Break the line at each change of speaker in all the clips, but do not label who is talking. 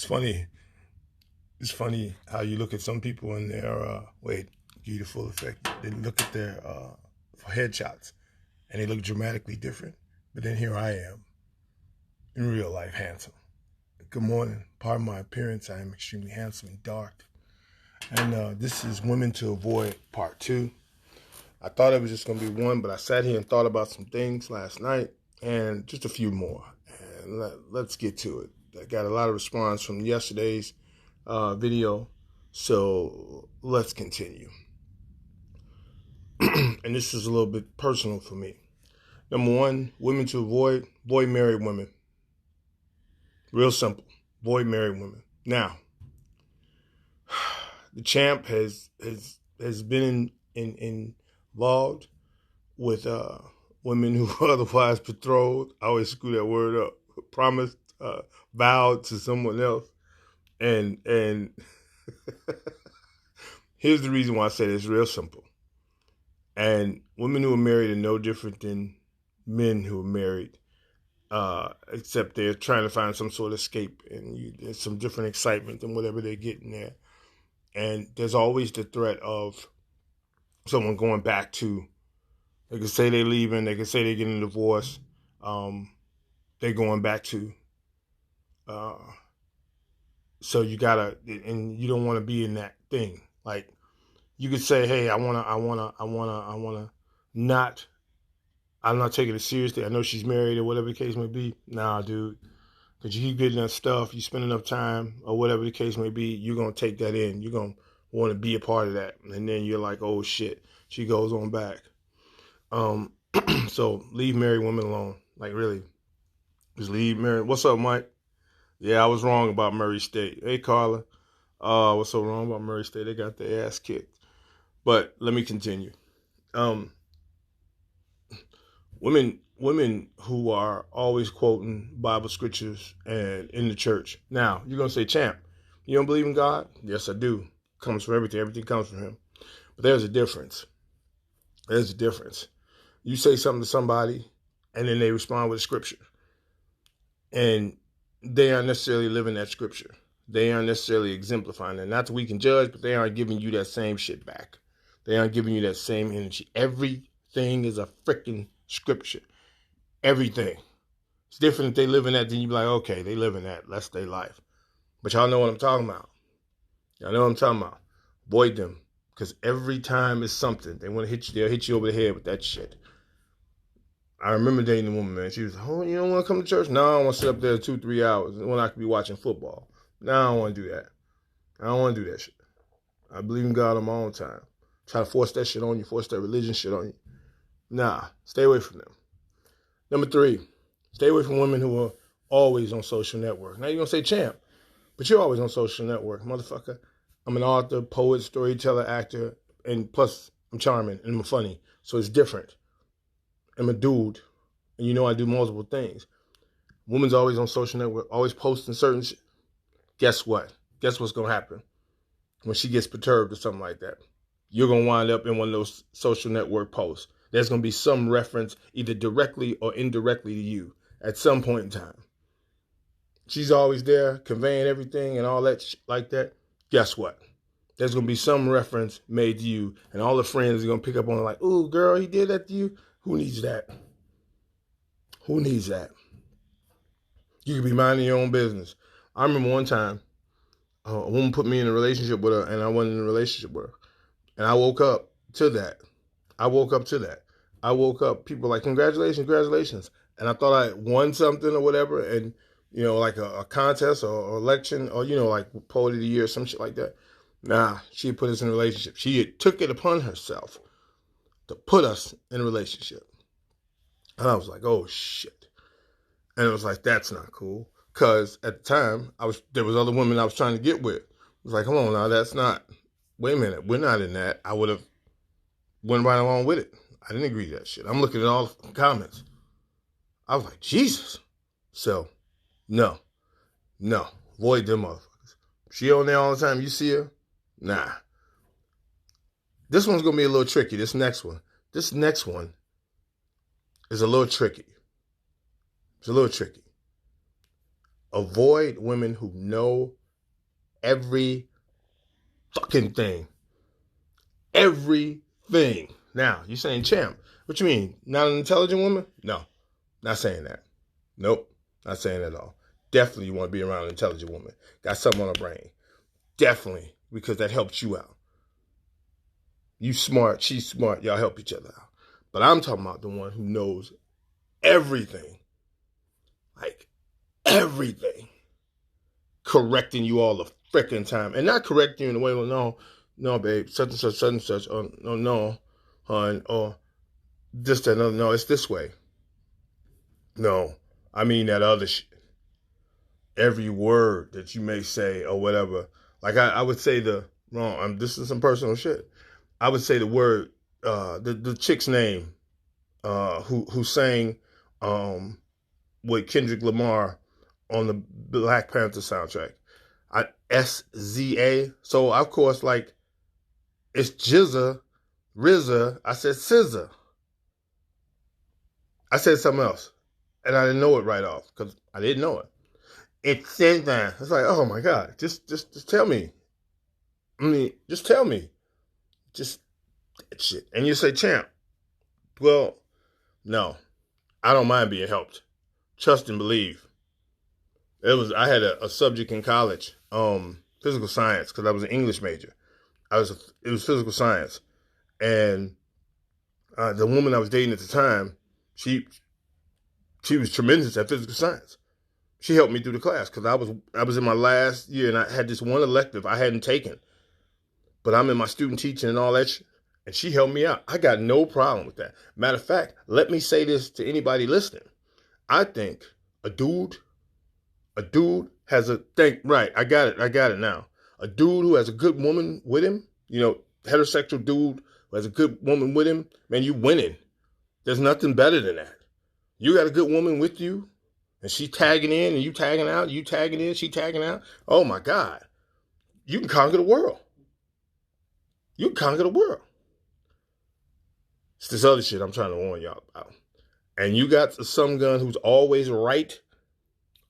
It's funny. It's funny how you look at some people and their beautiful effect. They look at their headshots and they look dramatically different. But then here I am, in real life, handsome. Good morning. Pardon my appearance. I am extremely handsome and dark. And this is Women to Avoid Part 2. I thought it was just going to be one, but I sat here and thought about some things last night and just a few more. And let's get to it. I got a lot of response from yesterday's video, so let's continue. And this is a little bit personal for me. Number one, women to avoid married women. Real simple. Avoid married women. Now, the champ has been involved with women who are otherwise betrothed. I always screw that word up. Promised, vowed to someone else. And here's the reason why I say this. Real simple. And women who are married are no different than men who are married, except they're trying to find some sort of escape and there's some different excitement than whatever they're getting there. And there's always the threat of someone going back to, they can say they're leaving, they can say they're getting a divorce, they're going back to. So you gotta, and you don't want to be in that thing. Like, you could say, hey, I'm not taking it seriously. I know she's married or whatever the case may be. Nah, dude. Because you keep getting that stuff, you spend enough time or whatever the case may be, you're going to take that in. You're going to want to be a part of that. And then you're like, oh, shit. She goes on back. So leave married women alone. Like, really. Just leave married. What's up, Mike? Yeah, I was wrong about Murray State. Hey, Carla. What's so wrong about Murray State? They got their ass kicked. But let me continue. Women who are always quoting Bible scriptures and in the church. Now, you're going to say, champ, you don't believe in God? Yes, I do. Comes from everything. Everything comes from him. But there's a difference. There's a difference. You say something to somebody and then they respond with a scripture. And they aren't necessarily living that scripture. They aren't necessarily exemplifying it. Not that we can judge, but they aren't giving you that same shit back. They aren't giving you that same energy. Everything is a freaking scripture. Everything. It's different if they live in that, then you be like, okay, they live in that. That's their life. But y'all know what I'm talking about. Y'all know what I'm talking about. Avoid them. Because every time it's something, they want to hit you, they'll hit you over the head with that shit. I remember dating a woman, man. She was, oh, you don't want to come to church? No, I want to sit up there 2-3 hours when I could be watching football. No, I don't want to do that. I don't want to do that shit. I believe in God on my own time. Try to force that shit on you, force that religion shit on you. Nah, stay away from them. Number 3, stay away from women who are always on social network. Now you're going to say, champ, but you're always on social network, motherfucker. I'm an author, poet, storyteller, actor, and plus I'm charming and I'm funny. So it's different. I'm a dude, and you know I do multiple things. Woman's always on social network, always posting certain shit. Guess what? Guess what's going to happen when she gets perturbed or something like that? You're going to wind up in one of those social network posts. There's going to be some reference either directly or indirectly to you at some point in time. She's always there conveying everything and all that like that. Guess what? There's going to be some reference made to you, and all the friends are going to pick up on it like, ooh, girl, he did that to you? Who needs that? Who needs that? You could be minding your own business. I remember one time, a woman put me in a relationship with her, and I wasn't in a relationship with her. And I woke up to that. I woke up, people were like, congratulations, congratulations. And I thought I won something or whatever, and, you know, like a contest or election or, you know, like Poet of the Year or some shit like that. Nah, she had put us in a relationship. She had took it upon herself to put us in a relationship. And I was like, oh, shit. And it was like, that's not cool. Because at the time, there was other women I was trying to get with. It was like, come on now, that's not, wait a minute, we're not in that. I would have went right along with it. I didn't agree to that shit. I'm looking at all the comments. I was like, Jesus. So, no. Avoid them motherfuckers. She on there all the time. You see her? Nah. This one's going to be a little tricky, this next one. This next one is a little tricky. It's a little tricky. Avoid women who know every fucking thing. Everything. Now, you're saying, champ, what you mean? Not an intelligent woman? No, not saying that. Nope, not saying that at all. Definitely you want to be around an intelligent woman. Got something on her brain. Definitely, because that helps you out. You smart, she's smart, y'all help each other out. But I'm talking about the one who knows everything. Like, everything. Correcting you all the freaking time. And not correcting you in the way, well, no, babe, such and such, or no, hon, or this, that, no, it's this way. No, I mean that other shit. Every word that you may say or whatever. Like I would say this is some personal shit. I would say the word, the chick's name, who sang with Kendrick Lamar on the Black Panther soundtrack. SZA. So of course, like, it's RZA. I said SZA. I said something else, and I didn't know it right off because I didn't know it. It's SZA. It's like, oh my God, just tell me. I mean, just tell me. Just shit. And you say, champ. Well, no, I don't mind being helped. Trust and believe. I had a subject in college, physical science, because I was an English major. It was physical science, and the woman I was dating at the time, she was tremendous at physical science. She helped me through the class because I was in my last year and I had this one elective I hadn't taken, but I'm in my student teaching and all that shit, and she helped me out. I got no problem with that. Matter of fact, let me say this to anybody listening. I think a dude has right, I got it now. A dude who has a good woman with him, heterosexual dude who has a good woman with him, man, you winning. There's nothing better than that. You got a good woman with you, and she tagging in, and you tagging out, you tagging in, she tagging out. Oh my God. You can conquer the world. You can conquer the world. It's this other shit I'm trying to warn y'all about. And you got some gun who's always right.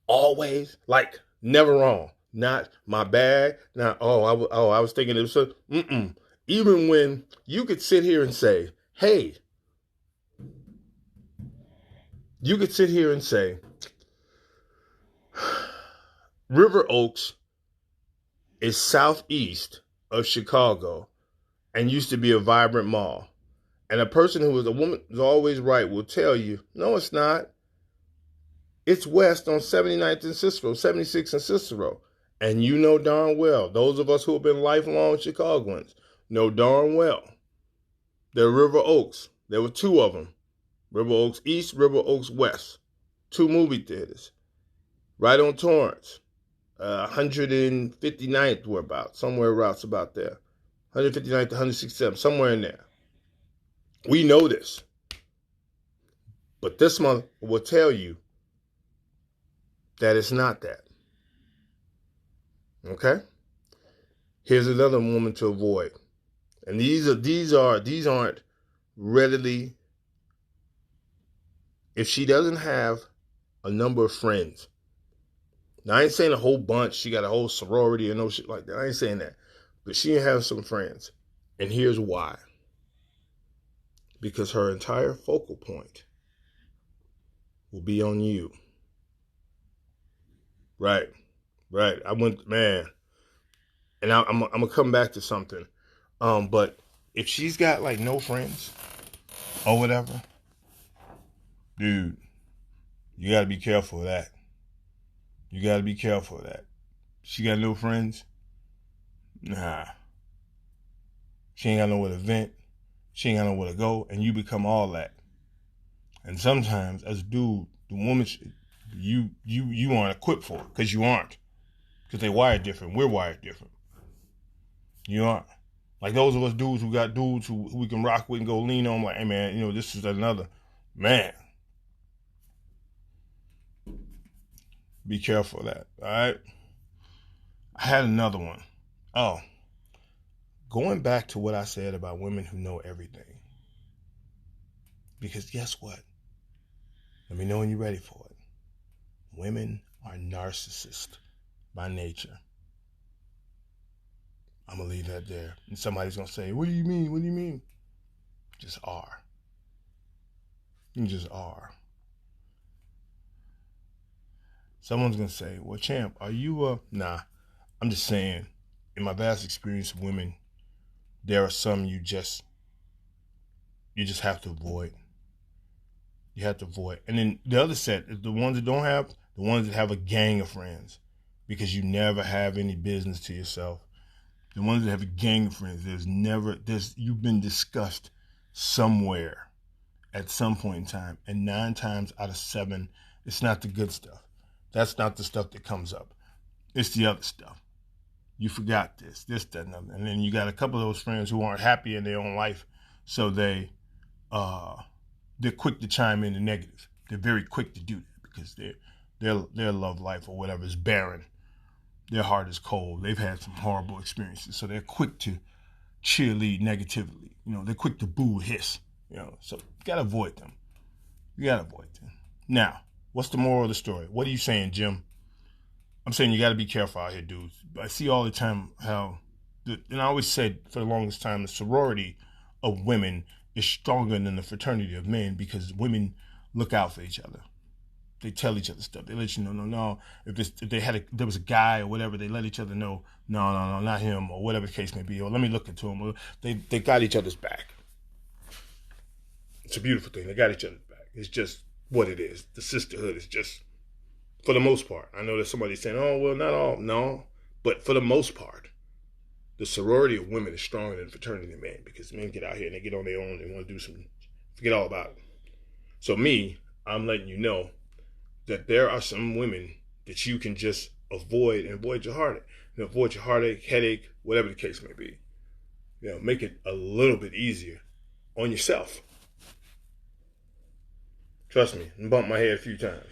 Always. Like, never wrong. Not my bad. Not, I was thinking it was so. Even when you could sit here and say, hey, River Oaks is southeast of Chicago and used to be a vibrant mall. And a person who is a woman who's always right will tell you, no, it's not. It's west on 79th and Cicero, 76th and Cicero. And you know darn well, those of us who have been lifelong Chicagoans know darn well. There are River Oaks. There were two of them. River Oaks East, River Oaks West. 2 movie theaters. Right on Torrance. 159th were about. Somewhere around about there. 159th to 167th. Somewhere in there. We know this. But this month will tell you that it's not that. Okay? Here's another woman to avoid. And these aren't readily, if she doesn't have a number of friends. Now, I ain't saying a whole bunch. She got a whole sorority or no shit like that. I ain't saying that. But she has some friends. And here's why. Because her entire focal point will be on you. Right. Man. And I'm going to come back to something. But if she's got like no friends or whatever, dude, you got to be careful of that. She got no friends? Nah. She ain't got nowhere to vent. She ain't got nowhere to go. And you become all that. And sometimes, as a dude, the woman, you aren't equipped for it. Because you aren't. Because they wired different. We're wired different. You aren't. Like those of us dudes who got dudes who we can rock with and go lean on. Like, hey man, this is another. Man. Be careful of that. All right. I had another one. Oh. Going back to what I said about women who know everything. Because guess what? Let me know when you're ready for it. Women are narcissists by nature. I'm going to leave that there. And somebody's going to say, what do you mean? What do you mean? Just are. You just are. Someone's going to say, well, champ, are you Nah, I'm just saying, in my vast experience of women, there are some you just have to avoid. You have to avoid. And then the other set is the ones that don't have, the ones that have a gang of friends, because you never have any business to yourself. The ones that have a gang of friends, you've been discussed somewhere at some point in time, and 9 times out of 7, it's not the good stuff. That's not the stuff that comes up. It's the other stuff. You forgot this, that, and other. And then you got a couple of those friends who aren't happy in their own life, so they're quick to chime in the negative. They're very quick to do that because their love life or whatever is barren. Their heart is cold. They've had some horrible experiences, so they're quick to cheerlead negatively. They're quick to boo, hiss. So you gotta avoid them. Now, what's the moral of the story? What are you saying, Jim? I'm saying you gotta be careful out here, dudes. I see all the time and I always said for the longest time, the sorority of women is stronger than the fraternity of men because women look out for each other. They tell each other stuff. They let you know, no. If there was a guy or whatever, they let each other know, no, not him, or whatever the case may be. Or let me look into him. Or they got each other's back. It's a beautiful thing. They got each other's back. It's just what it is. The sisterhood is just, for the most part. I know there's somebody saying, oh, well, not all. No, but for the most part, the sorority of women is stronger than the fraternity of men because men get out here and they get on their own. They want to do forget all about it. So I'm letting you know that there are some women that you can just avoid and avoid your heartache. Avoid your heartache, headache, whatever the case may be. Make it a little bit easier on yourself. Trust me, I bumped my head a few times.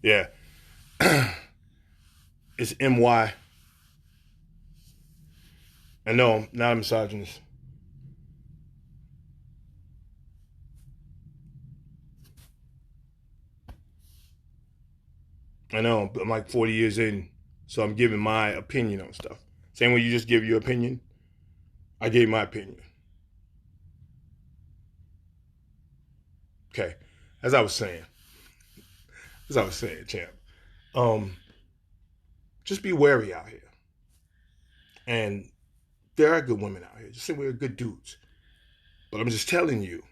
Yeah. It's MY. I know I'm not a misogynist. I know, I'm like 40 years in, so I'm giving my opinion on stuff. Same way you just give your opinion, I gave my opinion. Okay, as I was saying, champ, just be wary out here. And there are good women out here. Just say we're good dudes. But I'm just telling you,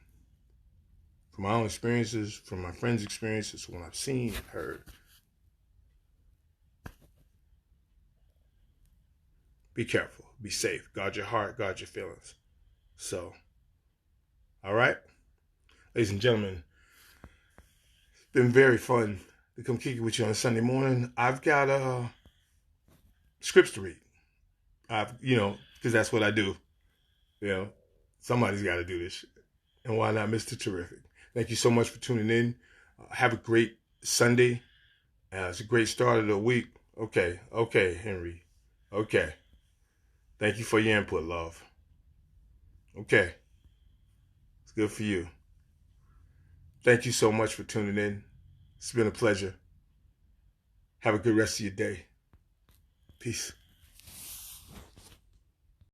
from my own experiences, from my friends' experiences, from what I've seen and heard, be careful, be safe, guard your heart, guard your feelings. So, all right, ladies and gentlemen, it's been very fun to come kick it with you on a Sunday morning. I've got scripts to read. Because that's what I do. Somebody's got to do this shit. And why not Mr. Terrific? Thank you so much for tuning in. Have a great Sunday. It's a great start of the week. Okay, Henry. Okay. Thank you for your input, love. Okay. It's good for you. Thank you so much for tuning in. It's been a pleasure. Have a good rest of your day. Peace.